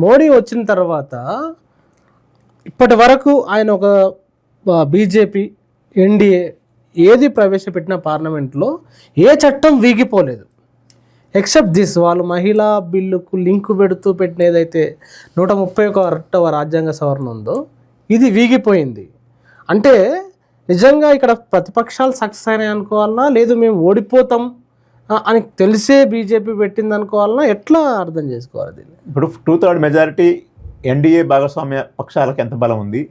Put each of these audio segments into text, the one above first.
మోడీ వచ్చిన తర్వాత ఇప్పటి వరకు ఆయన ఒక బీజేపీ ఎన్డీఏ ఏది ప్రవేశపెట్టిన పార్లమెంట్లో ఏ చట్టం వీగిపోలేదు ఎక్సెప్ట్ దిస్. వాళ్ళు మహిళా బిల్లుకు లింకు పెడుతూ పెట్టిన ఏదైతే 131వ రాజ్యాంగ సవరణ ఉందో ఇది వీగిపోయింది. అంటే నిజంగా ఇక్కడ ప్రతిపక్షాలు సక్సెస్ అయినాయి అనుకోవాలన్నా, లేదు మేము ఓడిపోతాం అని తెలిసే బీజేపీ పెట్టింది అనుకోవాలన్నా, ఎట్లా అర్థం చేసుకోవాలి దీన్ని? ఇప్పుడు 2/3 మెజారిటీ ఎన్డీఏ భాగస్వామ్య పక్షాలకు ఎంత బలం ఉంది,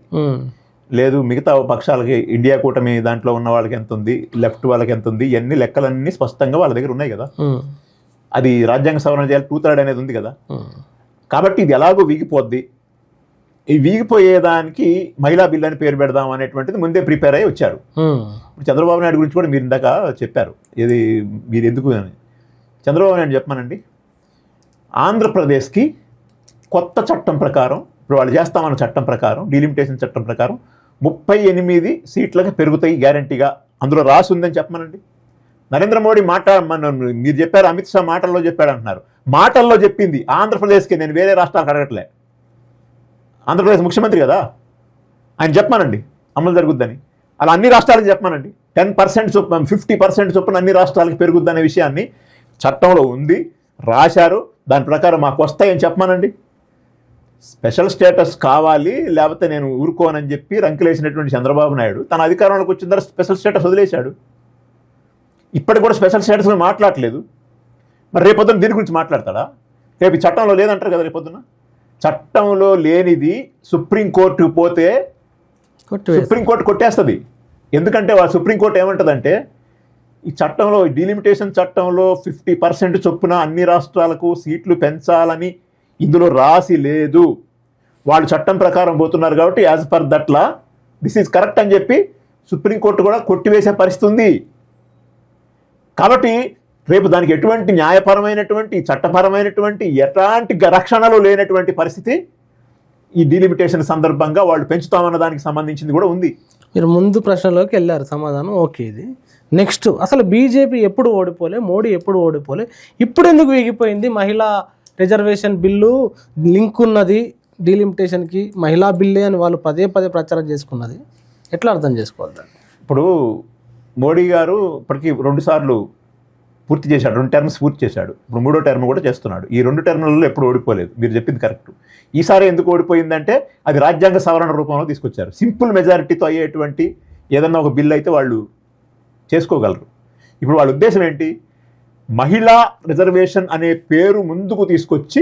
లేదు మిగతా పక్షాలకి ఇండియా కూటమి దాంట్లో ఉన్న వాళ్ళకి ఎంత ఉంది, లెఫ్ట్ వాళ్ళకి ఎంత ఉంది, ఇవన్నీ లెక్కలన్నీ స్పష్టంగా వాళ్ళ దగ్గర ఉన్నాయి కదా. అది రాజ్యాంగ సవరణ చేయాలి 2/3 అనేది ఉంది కదా. కాబట్టి ఇది ఎలాగో వీగిపోద్ది. ఈ వీగిపోయేదానికి మహిళా బిల్ అని పేరు పెడదాం అనేటువంటిది ముందే ప్రిపేర్ అయ్యి వచ్చారు. ఇప్పుడు చంద్రబాబు నాయుడు గురించి కూడా మీరు ఇందాక చెప్పారు, ఇది మీరు ఎందుకు అని. చంద్రబాబు నాయుడు చెప్పమానండి, ఆంధ్రప్రదేశ్కి కొత్త చట్టం ప్రకారం, ఇప్పుడు వాళ్ళు చేస్తామన్న చట్టం ప్రకారం, డీలిమిటేషన్ చట్టం ప్రకారం 38 సీట్లకి పెరుగుతాయి గ్యారంటీగా, అందులో రాసి ఉందని చెప్పమనండి. నరేంద్ర మోడీ మీరు చెప్పారు, అమిత్ షా మాటల్లో చెప్పాడు అంటున్నారు. మాటల్లో చెప్పింది ఆంధ్రప్రదేశ్కి, నేను వేరే రాష్ట్రాలకు అడగట్లే. ఆంధ్రప్రదేశ్ ముఖ్యమంత్రి కదా, ఆయన చెప్పమానండి అమలు జరుగుద్దని. అలా అన్ని రాష్ట్రాలకు చెప్పమానండి. 10% చొప్పున 50% చొప్పున అన్ని రాష్ట్రాలకు పెరుగుద్దనే విషయాన్ని చట్టంలో ఉంది, రాశారు. దాని ప్రకారం మాకు వస్తాయని చెప్పమానండి. స్పెషల్ స్టేటస్ కావాలి, లేకపోతే నేను ఊరుకోనని చెప్పి రంకులేసినటువంటి చంద్రబాబు నాయుడు తన అధికారంలోకి వచ్చిన తర్వాత స్పెషల్ స్టేటస్ వదిలేశాడు. ఇప్పటికి కూడా స్పెషల్ స్టేటస్ మాట్లాడలేదు. మరి రేపొద్దున దీని గురించి మాట్లాడతాడా? రేపు చట్టంలో లేదంటారు కదా. రేపొద్దున చట్టంలో లేనిది సుప్రీంకోర్టుకు పోతే సుప్రీంకోర్టు కొట్టేస్తుంది. ఎందుకంటే వాళ్ళ సుప్రీంకోర్టు ఏమంటుందంటే, ఈ చట్టంలో, డీలిమిటేషన్ చట్టంలో 50% చొప్పున అన్ని రాష్ట్రాలకు సీట్లు పెంచాలని ఇందులో రాసి లేదు. వాళ్ళు చట్టం ప్రకారం పోతున్నారు కాబట్టి యాజ్ పర్ దట్లా దిస్ ఈజ్ కరెక్ట్ అని చెప్పి సుప్రీంకోర్టు కూడా కొట్టివేసే పరిస్థితి ఉంది. కాబట్టి రేపు దానికి ఎటువంటి న్యాయపరమైనటువంటి, చట్టపరమైనటువంటి ఎలాంటి రక్షణలు లేనటువంటి పరిస్థితి ఈ డీలిమిటేషన్ సందర్భంగా వాళ్ళు పెంచుతామన్న దానికి సంబంధించింది కూడా ఉంది. మీరు ముందు ప్రశ్నలోకి వెళ్ళారు, సమాధానం ఓకే. ఇది నెక్స్ట్, అసలు బీజేపీ ఎప్పుడు ఓడిపోలే, మోడీ ఎప్పుడు ఓడిపోలే, ఇప్పుడు ఎందుకు వీగిపోయింది? మహిళా రిజర్వేషన్ బిల్లు లింక్ ఉన్నది డీలిమిటేషన్కి, మహిళా బిల్లే అని వాళ్ళు పదే ప్రచారం చేసుకున్నది. ఎట్లా అర్థం చేసుకోవాలి దాన్ని? ఇప్పుడు మోడీ గారు ఇప్పటికీ 2 సార్లు పూర్తి చేశాడు, 2 టర్మ్స్ పూర్తి చేశాడు. ఇప్పుడు 3వ టర్మ్ కూడా చేస్తున్నాడు. ఈ 2 టర్మ్లలో ఎప్పుడు ఓడిపోలేదు. మీరు చెప్పింది కరెక్ట్. ఈసారి ఎందుకు ఓడిపోయిందంటే అది రాజ్యాంగ సవరణ రూపంలో తీసుకొచ్చారు. సింపుల్ మెజారిటీతో అయ్యేటువంటి ఏదన్నా ఒక బిల్ అయితే వాళ్ళు చేసుకోగలరు. ఇప్పుడు వాళ్ళ ఉద్దేశం ఏంటి? మహిళా రిజర్వేషన్ అనే పేరు ముందుకు తీసుకొచ్చి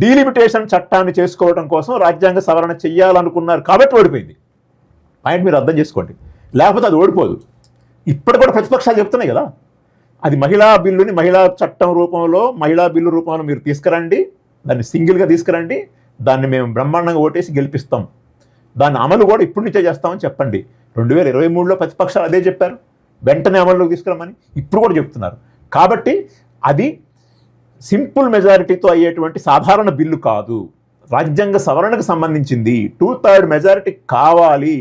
డీలిమిటేషన్ చట్టాన్ని చేసుకోవడం కోసం రాజ్యాంగ సవరణ చెయ్యాలనుకున్నారు కాబట్టి ఓడిపోయింది. పాయింట్ మీరు అర్థం చేసుకోండి. లేకపోతే అది ఓడిపోదు. ఇప్పటి కూడా ప్రతిపక్షాలు చెప్తున్నాయి కదా, అది మహిళా బిల్లుని మహిళా చట్టం రూపంలో, మహిళా బిల్లు రూపంలో మీరు తీసుకురండి, దాన్ని సింగిల్గా తీసుకురండి, దాన్ని మేము బ్రహ్మాండంగా ఓటేసి గెలిపిస్తాం, దాన్ని అమలు కూడా ఇప్పటి నుంచే చేస్తామని చెప్పండి. 2023లో ప్రతిపక్షాలు అదే చెప్పారు, వెంటనే అమల్లోకి తీసుకురమ్మని. ఇప్పుడు కూడా చెప్తున్నారు. కాబట్టి అది సింపుల్ మెజారిటీతో అయ్యేటువంటి సాధారణ బిల్లు కాదు, రాజ్యాంగ సవరణకు సంబంధించింది. 2/3 మెజారిటీ కావాలి,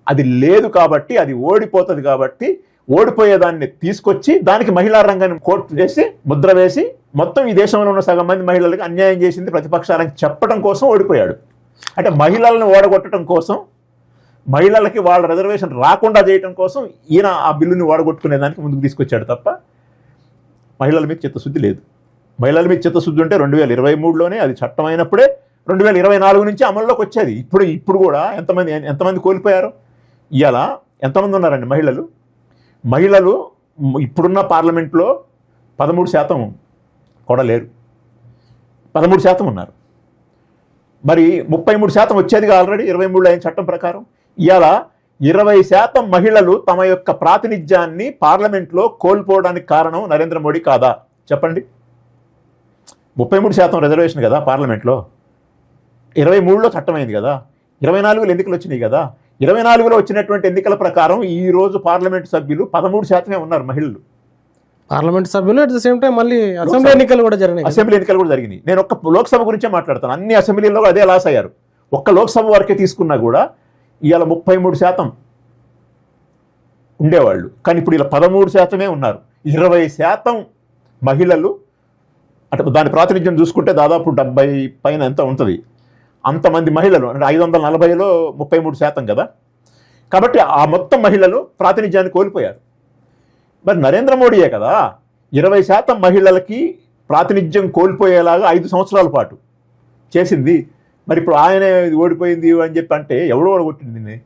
అది లేదు కాబట్టి అది ఓడిపోతుంది. కాబట్టి ఓడిపోయేదాన్ని తీసుకొచ్చి దానికి మహిళా రంగాన్ని కోర్టు చేసి ముద్ర వేసి మొత్తం ఈ దేశంలో ఉన్న సగం మంది మహిళలకు అన్యాయం చేసింది ప్రతిపక్షాలకు చెప్పడం కోసం ఓడిపోయాడు. అంటే మహిళలను ఓడగొట్టడం కోసం, మహిళలకి వాళ్ళ రిజర్వేషన్ రాకుండా చేయడం కోసం ఈయన ఆ బిల్లుని ఓడగొట్టుకునేదానికి ముందుకు తీసుకొచ్చాడు తప్ప మహిళల మీద చిత్తశుద్ధి లేదు. మహిళల మీద చిత్తశుద్ధి ఉంటే 2023లోనే అది చట్టం అయినప్పుడే 2024 నుంచి అమల్లోకి వచ్చేది. ఇప్పుడు కూడా ఎంతమంది కోల్పోయారు? ఇవాళ ఎంతమంది ఉన్నారండి మహిళలు ఇప్పుడున్న పార్లమెంట్లో 13% కూడా లేరు, 13% ఉన్నారు. మరి 33% వచ్చేదిగా ఆల్రెడీ 23లో అయిన చట్టం ప్రకారం. ఇవాళ 20% మహిళలు తమ యొక్క ప్రాతినిధ్యాన్ని పార్లమెంట్లో కోల్పోవడానికి కారణం నరేంద్ర మోడీ కాదా? చెప్పండి. 33% రిజర్వేషన్ కదా పార్లమెంట్లో, 23లో చట్టమైంది కదా, 24లో ఎన్నికలు వచ్చినాయి కదా. 24లో వచ్చినటువంటి ఎన్నికల ప్రకారం ఈరోజు పార్లమెంట్ సభ్యులు 13% ఉన్నారు మహిళలు. పార్లమెంట్ సభ్యులు అట్ ద సేమ్ టైం మళ్ళీ అసెంబ్లీ ఎన్నికలు కూడా జరిగినాయి. నేను ఒక్క లోక్సభ గురించే మాట్లాడతాను. అన్ని అసెంబ్లీల్లో అదే లాస్ అయ్యారు. ఒక్క లోక్సభ వరకే తీసుకున్నా కూడా ఇవాళ 33% ఉండేవాళ్ళు, కానీ ఇప్పుడు ఇలా 13% ఉన్నారు. 20% మహిళలు అంటే దాని ప్రాతినిధ్యం చూసుకుంటే దాదాపు 70 పైన ఎంత ఉంటుంది, అంతమంది మహిళలు అంటే 540లో 33% కదా. కాబట్టి ఆ మొత్తం మహిళలు ప్రాతినిధ్యాన్ని కోల్పోయారు. మరి నరేంద్ర మోడీయే కదా 20% మహిళలకి ప్రాతినిధ్యం కోల్పోయేలాగా 5 సంవత్సరాల పాటు చేసింది. మరి ఇప్పుడు ఆయనే ఓడిపోయింది అని చెప్పి అంటే ఎవడో ఓడగొట్టింది దీన్ని?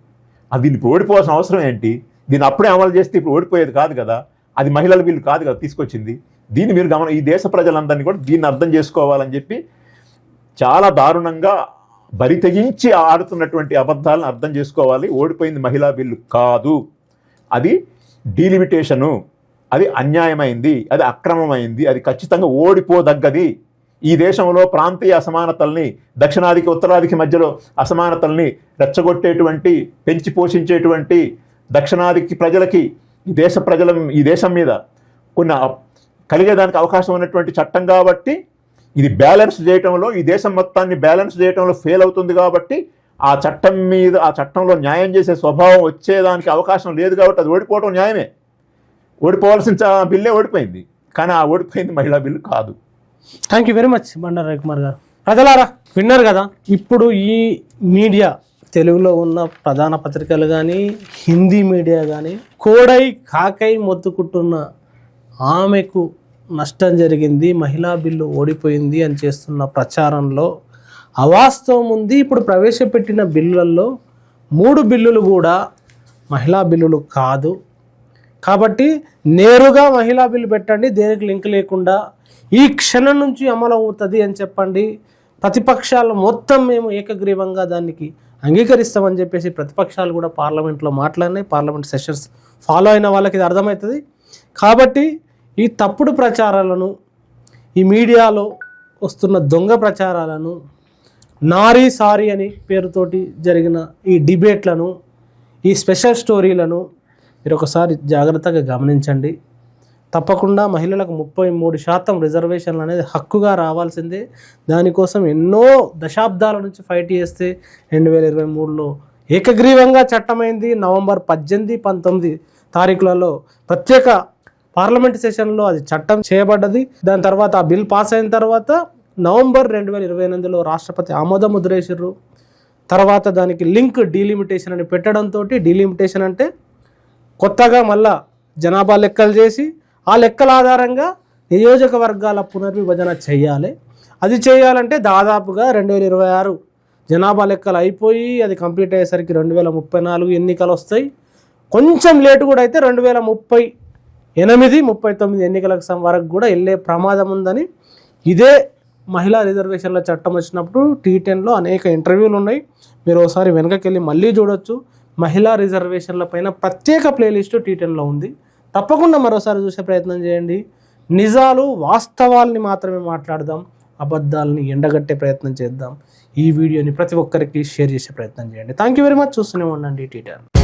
అది దీన్ని ఇప్పుడు ఓడిపోవాల్సిన అవసరం ఏంటి? దీన్ని అప్పుడే అమలు చేస్తే ఇప్పుడు ఓడిపోయేది కాదు కదా. అది మహిళల బిల్లు కాదు కదా తీసుకొచ్చింది. దీన్ని మీరు ఈ దేశ ప్రజలందరినీ కూడా దీన్ని అర్థం చేసుకోవాలని చెప్పి చాలా దారుణంగా బరి తెగించి ఆడుతున్నటువంటి అబద్ధాలను అర్థం చేసుకోవాలి. ఓడిపోయింది మహిళా బిల్లు కాదు, అది డీలిమిటేషను, అది అన్యాయమైంది, అది అక్రమమైంది, అది ఖచ్చితంగా ఓడిపోదగ్గది. ఈ దేశంలో ప్రాంతీయ అసమానతల్ని, దక్షిణాదికి ఉత్తరాదికి మధ్యలో అసమానతల్ని రెచ్చగొట్టేటువంటి, పెంచి పోషించేటువంటి, దక్షిణాదికి ప్రజలకి ఈ దేశం మీద కొన్ని కలిగేదానికి అవకాశం ఉన్నటువంటి చట్టం కాబట్టి, ఇది బ్యాలెన్స్ చేయటంలో, ఈ దేశం మొత్తాన్ని బ్యాలెన్స్ చేయటంలో ఫెయిల్ అవుతుంది కాబట్టి, ఆ చట్టంలో న్యాయం చేసే స్వభావం వచ్చేదానికి అవకాశం లేదు కాబట్టి అది ఓడిపోవడం న్యాయమే. ఓడిపోవాల్సిన బిల్లే ఓడిపోయింది, కానీ ఆ ఓడిపోయింది మహిళా బిల్లు కాదు. Thank you very much Bandaru Ravikumar గారు. ప్రజలారా విన్నారు కదా, ఇప్పుడు ఈ మీడియా తెలుగులో ఉన్న ప్రధాన పత్రికలు కానీ హిందీ మీడియా కానీ కోడై కాకై మొత్తుకుంటున్న ఆమెకు నష్టం జరిగింది, మహిళా బిల్లు ఓడిపోయింది అని చేస్తున్న ప్రచారంలో అవాస్తవం ఉంది. ఇప్పుడు ప్రవేశపెట్టిన బిల్లులలో 3 బిల్లులు కూడా మహిళా బిల్లులు కాదు. కాబట్టి నేరుగా మహిళా బిల్లు పెట్టండి, దేనికి లింక్ లేకుండా ఈ క్షణం నుంచి అమలు అవుతుంది అని చెప్పండి. ప్రతిపక్షాలు మొత్తం మేము ఏకగ్రీవంగా దానికి అంగీకరిస్తామని చెప్పేసి ప్రతిపక్షాలు కూడా పార్లమెంట్లో మాట్లాడినాయి. పార్లమెంట్ సెషన్స్ ఫాలో అయిన వాళ్ళకి ఇది అర్థమవుతుంది. కాబట్టి ఈ తప్పుడు ప్రచారాలను, ఈ మీడియాలో వస్తున్న దొంగ ప్రచారాలను, నారీ సారీ అని పేరుతోటి జరిగిన ఈ డిబేట్లను, ఈ స్పెషల్ స్టోరీలను మీరు ఒకసారి జాగ్రత్తగా గమనించండి. తప్పకుండా మహిళలకు 33% రిజర్వేషన్లు అనేది హక్కుగా రావాల్సిందే. దానికోసం ఎన్నో దశాబ్దాల నుంచి ఫైట్ చేస్తే 2023లో ఏకగ్రీవంగా చట్టమైంది. నవంబర్ 18, 19 తారీఖులలో ప్రత్యేక పార్లమెంట్ సెషన్లో అది చట్టం చేయబడ్డది. దాని తర్వాత ఆ బిల్ పాస్ అయిన తర్వాత నవంబర్ 2028లో రాష్ట్రపతి ఆమోద ముద్రేసిర్రు. తర్వాత దానికి లింక్ డీలిమిటేషన్ అని పెట్టడంతో, డీలిమిటేషన్ అంటే కొత్తగా మళ్ళా జనాభా లెక్కలు చేసి ఆ లెక్కల ఆధారంగా నియోజకవర్గాల పునర్విభజన చేయాలి. అది చేయాలంటే దాదాపుగా 2026 జనాభా లెక్కలు అయిపోయి అది కంప్లీట్ అయ్యేసరికి 2034 ఎన్నికలు వస్తాయి. కొంచెం లేటు కూడా అయితే 2038, 39 ఎన్నికలకు వరకు కూడా వెళ్ళే ప్రమాదం ఉందని, ఇదే మహిళా రిజర్వేషన్ల చట్టం వచ్చినప్పుడు T10లో అనేక ఇంటర్వ్యూలు ఉన్నాయి. మీరు ఒకసారి వెనకకి వెళ్ళి మళ్ళీ చూడొచ్చు. మహిళా రిజర్వేషన్ల పైన ప్రత్యేక ప్లేలిస్టు T10లో ఉంది. తప్పకుండా మరోసారి చూసే ప్రయత్నం చేయండి. నిజాలు, వాస్తవాల్ని మాత్రమే మాట్లాడదాం, అబద్ధాలని ఎండగట్టే ప్రయత్నం చేద్దాం. ఈ వీడియోని ప్రతి ఒక్కరికి షేర్ చేసే ప్రయత్నం చేయండి. Thank you very much. చూస్తూనే ఉండండి T10.